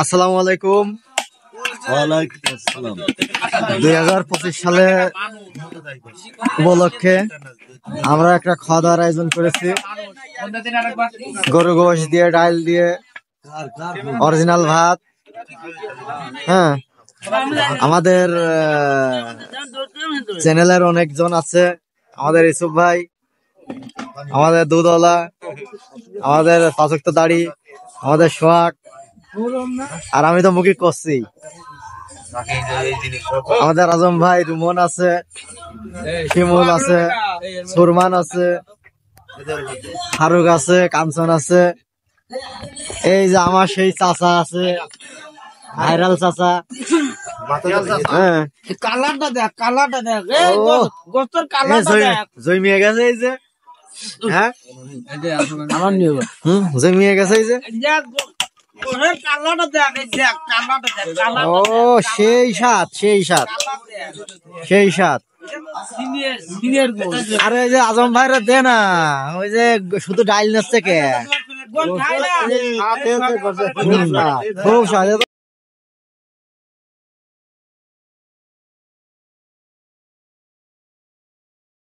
আসসালামু আলাইকুম। 2025 সালে উপলক্ষে আমরা একটা খাওয়া দাওয়ার আয়োজন করেছি। গরু গোশ দিয়ে, ডাল দিয়ে, অরিজিনাল ভাত। হ্যাঁ, আমাদের চ্যানেলের অনেকজন আছে। আমাদের ইসুফ ভাই, আমাদের দুধওয়ালা, আমাদের পাঁচক্ত দাড়ি, আমাদের সোহাগ, আর আমি তো মুখী করছি। আমাদের আজম ভাই, রুমন আছে, শিমুল আছে, সুরমান আছে, ফারুক আছে, কাঞ্চন আছে। এই যে আমার সেই চাচা আছে, ভাইরাল চাচা। হ্যাঁ, কালারটা দেখ, কালারটা দেখ, গোস্তের কালারটা দেখ। জমিয়ে গেছে এই যে। হ্যাঁ, আমার নিয়ে জমিয়ে গেছে এই যে। কালারটা দেখ, এই দেখ, কালারটা দেখ। ও সেই স্বাদ, সেই স্বাদ, সেই স্বাদ। সিনিয়র আরে যে আজম ভাইরা দে না, ওই যে শুধু ডাইল নাচছে কে, খুব স্বাদ।